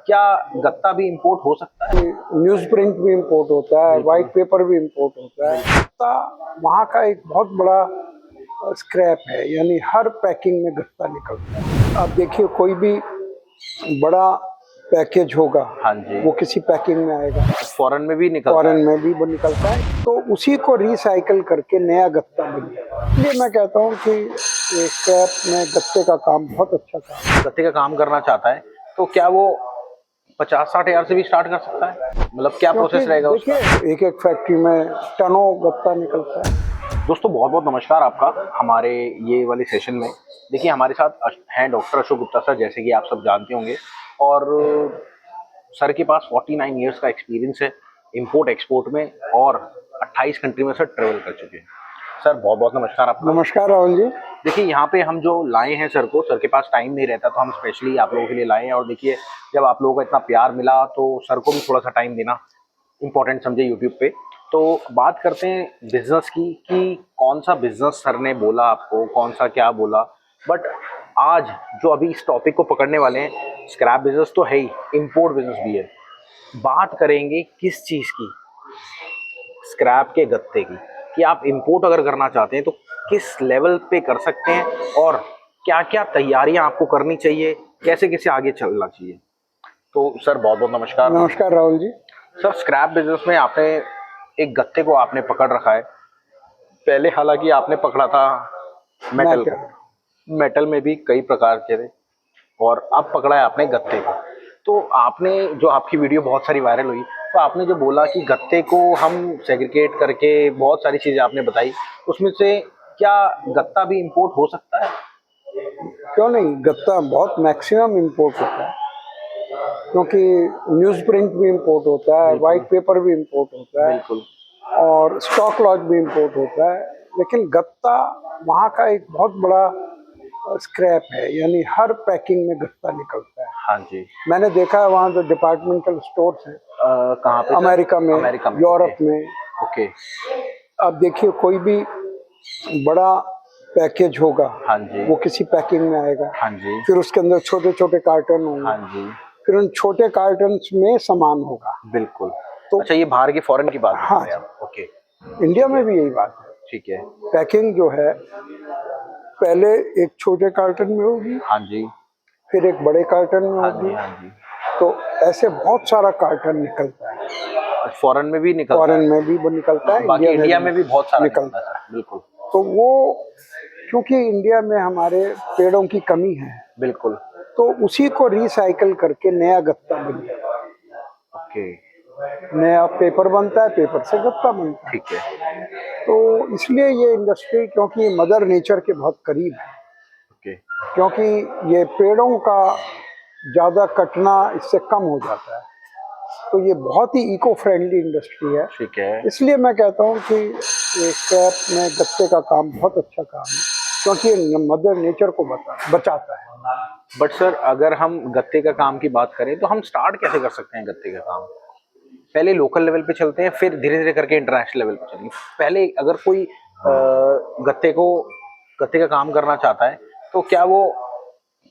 क्या गत्ता भी इंपोर्ट हो सकता है? न्यूज प्रिंट भी इंपोर्ट होता है, व्हाइट पेपर भी इंपोर्ट होता है। गत्ता वहाँ का एक बहुत बड़ा स्क्रैप है, यानी हर पैकिंग में गत्ता निकलता है। आप देखिए कोई भी बड़ा पैकेज होगा, हाँ जी। वो किसी पैकिंग में आएगा, फॉरेन में भी निकलता फॉरेन है। में भी वो निकलता है, तो उसी को रिसाइकल करके नया गत्ता बनेगा। इसलिए मैं कहता हूँ कि स्क्रैप में गत्ते का काम बहुत अच्छा काम है। गत्ते का काम करना चाहता है तो क्या वो 50-60 हजार से भी स्टार्ट कर सकता है? मतलब क्या क्योंकि प्रोसेस रहेगा उसका? देखिए एक एक फैक्ट्री में टनों गत्ता निकलता है। दोस्तों बहुत बहुत नमस्कार आपका हमारे ये वाले सेशन में। देखिए हमारे साथ हैं डॉक्टर अशोक गुप्ता सर, जैसे कि आप सब जानते होंगे। और सर के पास 49 इयर्स का एक्सपीरियंस है इंपोर्ट एक्सपोर्ट में, और 28 कंट्री में सर ट्रेवल कर चुके हैं। सर बहुत बहुत नमस्कार आपका। नमस्कार राहुल जी। देखिए यहाँ पे हम जो लाए हैं सर को, सर के पास टाइम नहीं रहता तो हम स्पेशली आप लोगों के लिए लाए हैं। और देखिए जब आप लोगों का इतना प्यार मिला तो सर को भी थोड़ा सा टाइम देना इम्पोर्टेंट समझे यूट्यूब पे। तो बात करते हैं बिजनेस की कि कौन सा बिजनेस सर ने बोला आपको, कौन सा क्या बोला। बट आज जो अभी इस टॉपिक को पकड़ने वाले हैं, स्क्रैप बिजनेस तो है ही, इम्पोर्ट बिजनेस भी है। बात करेंगे किस चीज़ की? स्क्रैप के गत्ते की। कि आप इंपोर्ट अगर करना चाहते हैं तो किस लेवल पे कर सकते हैं, और क्या क्या तैयारियां आपको करनी चाहिए, कैसे कैसे आगे चलना चाहिए। तो सर बहुत बहुत नमस्कार। नमस्कार Rahul ji. Sir scrap business में आपने एक गत्ते को आपने पकड़ रखा है। पहले हालांकि आपने पकड़ा था मेटल को, मेटल में भी कई प्रकार के थे, और अब पकड़ा है आपने गत्ते को। तो आपने जो आपकी वीडियो बहुत सारी वायरल हुई, तो आपने जो बोला कि गत्ते को हम सेग्रीगेट करके बहुत सारी चीज़ें आपने बताई, उसमें से क्या गत्ता भी इंपोर्ट हो सकता है? क्यों नहीं, गत्ता बहुत मैक्सिमम इंपोर्ट होता है, क्योंकि न्यूज प्रिंट भी इंपोर्ट होता है, व्हाइट पेपर भी इंपोर्ट होता है, बिल्कुल और स्टॉक लॉट भी इंपोर्ट होता है। लेकिन गत्ता वहाँ का एक बहुत बड़ा स्क्रैप है, यानी हर पैकिंग में गत्ता निकलता है। हाँ जी। मैंने देखा है वहाँ जो डिपार्टमेंटल स्टोर्स हैं, कहाँ पे? अमेरिका में, यूरोप में। ओके। आप देखिए कोई भी बड़ा पैकेज होगा, हाँ जी। वो किसी पैकिंग में आएगा, हाँ जी। फिर उसके अंदर छोटे छोटे कार्टन होंगे, हाँ जी। फिर उन छोटे कार्टन में सामान होगा। बिल्कुल। तो अच्छा, ये बाहर की फॉरेन की बात हाँ कर रहे हैं जी, आप? ओके। इंडिया में भी यही बात है। ठीक है। पैकिंग जो है पहले एक छोटे कार्टन में होगी, हाँ जी। फिर एक बड़े कार्टन में हाँ होगी, जी। हाँ जी। तो ऐसे बहुत सारा कार्टन निकलता है। फॉरेन में भी निकलता फॉरेन है, में भी वो निकलता है, बाकी इंडिया भी में भी बहुत सारा निकलता निकलता है। बिल्कुल है। तो वो क्योंकि इंडिया में हमारे पेड़ों की कमी है, बिल्कुल। तो उसी को रिसाइकल करके नया गत्ता बनता है, ओके। नया पेपर बनता है, पेपर से गत्ता बनता है। ठीक है। तो इसलिए ये इंडस्ट्री, क्योंकि मदर नेचर के बहुत करीब है, ओके। क्योंकि ये पेड़ों का ज़्यादा कटना इससे कम हो जाता है, तो ये बहुत ही इको फ्रेंडली इंडस्ट्री है। ठीक है। इसलिए मैं कहता हूँ कि ये स्क्रैप में गत्ते का काम बहुत अच्छा काम है, क्योंकि ये मदर नेचर को बचाता है। बट सर अगर हम गत्ते का काम की बात करें तो हम स्टार्ट कैसे कर सकते हैं गत्ते का काम? पहले लोकल लेवल पे चलते हैं, फिर धीरे धीरे करके इंटरनेशनल लेवल पे चलेंगे। पहले अगर कोई गत्ते का काम करना चाहता है तो क्या वो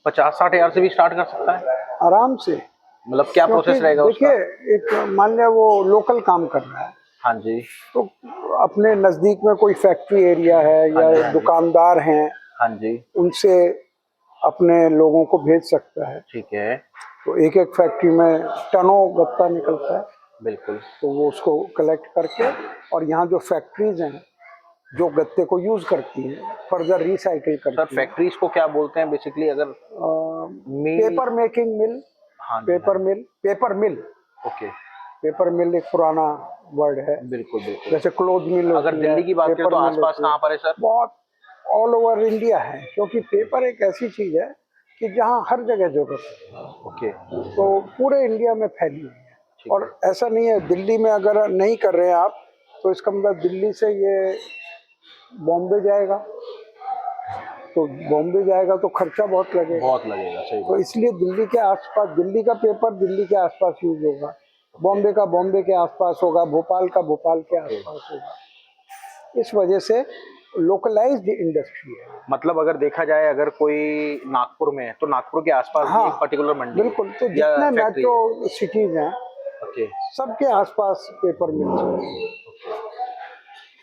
50-60 हजार से भी स्टार्ट कर सकता है? आराम से। मतलब क्या प्रोसेस रहेगा उसका? देखिए एक मान लिया वो लोकल काम कर रहा है, हाँ जी। तो अपने नज़दीक में कोई फैक्ट्री एरिया है हाँ जी। या हाँ जी। दुकानदार हैं, हाँ जी। उनसे अपने लोगों को भेज सकता है। ठीक है। तो एक एक फैक्ट्री में टनों गत्ता निकलता है, बिल्कुल। तो वो उसको कलेक्ट करके, और यहाँ जो फैक्ट्रीज हैं जो गत्ते को यूज करती हैं, फर्दर रिसाइकिल करती सर हैं। फैक्ट्रीज को क्या बोलते हैं बेसिकली? अगर पेपर मेकिंग मिल, हाँ जी। पेपर मिल, पेपर मिल। ओके। पेपर मिल एक पुराना वर्ड है। बिल्कुल बिल्कुल। जैसे क्लोथ मिल अगर दिल्ली की बात करें तो आसपास कहाँ पर है सर? बहुत ऑल ओवर इंडिया है, क्योंकि पेपर एक ऐसी चीज है कि जहाँ हर जगह जरूरत है। ओके। तो पूरे इंडिया में फैली हुई है, ठीक और ऐसा नहीं है दिल्ली में अगर नहीं कर रहे हैं आप, तो इसका मतलब दिल्ली से ये बॉम्बे जाएगा, तो बॉम्बे जाएगा तो खर्चा बहुत लगेगा, बहुत लगेगा। सही तो इसलिए दिल्ली के आसपास, दिल्ली का पेपर दिल्ली के आसपास यूज होगा, बॉम्बे का बॉम्बे के आसपास होगा, भोपाल का भोपाल के आसपास होगा। इस वजह से लोकलाइज्ड इंडस्ट्री है। मतलब अगर देखा जाए, अगर कोई नागपुर में है तो नागपुर के आसपास भी हाँ, एक पर्टिकुलर मंडी है बिल्कुल। तो या जितने फैक्ट्री है। मेट्रो सिटीज हैं ओके, सबके आसपास पेपर मिल्स हैं।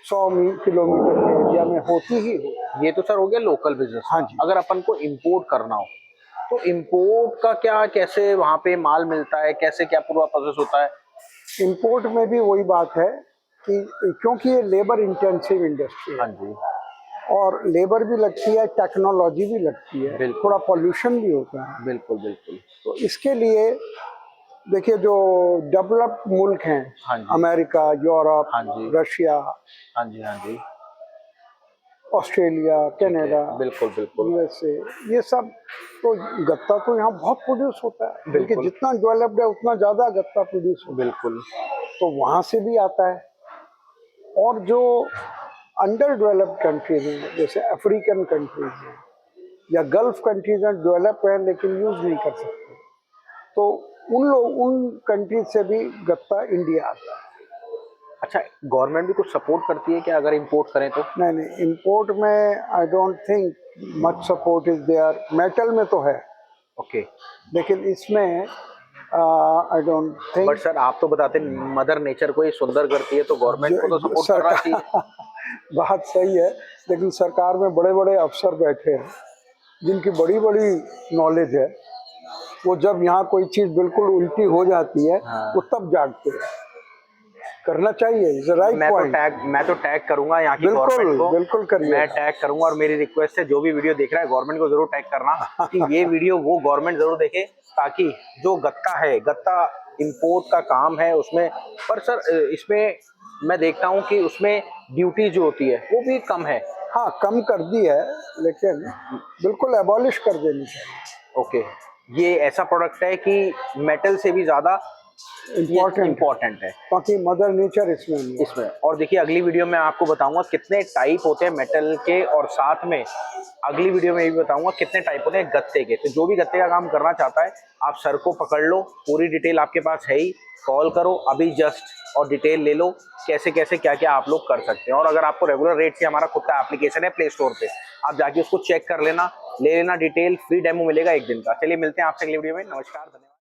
100 किलोमीटर के एरिया में होती ही हो। ये तो सर हो गया लोकल बिजनेस। हाँ जी। अगर अपन को इंपोर्ट करना हो तो इंपोर्ट का क्या, कैसे वहाँ पे माल मिलता है, कैसे क्या पूरा प्रोसेस होता है? इंपोर्ट में भी वही बात है कि क्योंकि ये लेबर इंटेंसिव इंडस्ट्री हाँ है जी, और लेबर भी लगती है, टेक्नोलॉजी भी लगती है, बिल्कुल। थोड़ा पोल्यूशन भी होता है। बिल्कुल बिल्कुल। तो इसके लिए देखिए जो डेवलप्ड मुल्क हैं, हाँ जी, अमेरिका, यूरोप, हाँ जी, रशिया, हाँ जी, हाँ जी, ऑस्ट्रेलिया, ठीक है, कनाडा, बिल्कुल बिल्कुल यूएसए, ये सब तो गत्ता तो यहाँ बहुत प्रोड्यूस होता है। देखिए बिल्कुल जितना डेवलप्ड है उतना ज़्यादा गत्ता प्रोड्यूस होता है, बिल्कुल। तो वहाँ से भी आता है। और जो अंडर डेवलप्ड कंट्रीज हैं, जैसे अफ्रीकन कंट्रीज हैं या गल्फ कंट्रीज हैं, डेवलप हैं लेकिन यूज़ नहीं कर सकते, तो उन कंट्रीज से भी गत्ता इंडिया आता है। अच्छा, गवर्नमेंट भी कुछ सपोर्ट करती है क्या अगर इंपोर्ट करें तो? नहीं, इंपोर्ट में I don't think much support is there. Metal में तो है, ओके, लेकिन इसमें I don't but think. Sir आप तो बताते मदर नेचर को ही सुंदर करती है, तो गवर्नमेंट को तो सपोर्ट करना चाहिए। सरकार बात सही है, लेकिन सरकार में बड़े बड़े अफसर बैठे हैं जिनकी बड़ी बड़ी नॉलेज है। वो जब यहाँ कोई चीज़ बिल्कुल उल्टी हो जाती है हाँ। वो तब जागते हैं। करना चाहिए, इज राइट पॉइंट। मैं तो टैग करूंगा यहाँ की बिल्कुल, गवर्नमेंट को। बिल्कुल करिए। मैं टैग करूंगा, और मेरी रिक्वेस्ट है जो भी वीडियो देख रहा है गवर्नमेंट को जरूर टैग करना कि ये वीडियो वो गवर्नमेंट जरूर देखे, ताकि जो गत्ता है, गत्ता इंपोर्ट का काम है उसमें। पर सर इसमें मैं देखता हूँ कि उसमें ड्यूटी जो होती है वो भी कम है। हाँ, कम कर दी है, लेकिन बिल्कुल एबॉलिश कर देनी चाहिए। ओके, ये ऐसा प्रोडक्ट है कि मेटल से भी ज्यादा इम्पोर्टेंट है, बाकी मदर नेचर इसमें नहीं है। इसमें। और देखिए अगली वीडियो में आपको बताऊंगा कितने टाइप होते हैं मेटल के, और साथ में अगली वीडियो में ये भी बताऊंगा कितने टाइप होते हैं गत्ते के। तो जो भी गत्ते का काम करना चाहता है, आप सर को पकड़ लो, पूरी डिटेल आपके पास है ही, कॉल करो अभी जस्ट और डिटेल ले लो कैसे कैसे क्या क्या आप लोग कर सकते हैं। और अगर आपको रेगुलर रेट से, हमारा खुद का एप्लीकेशन है प्ले स्टोर पे, आप जाके उसको चेक कर लेना, ले लेना डिटेल, फ्री डेमो मिलेगा 1 दिन का। चलिए मिलते हैं आपसे अगली वीडियो में। नमस्कार।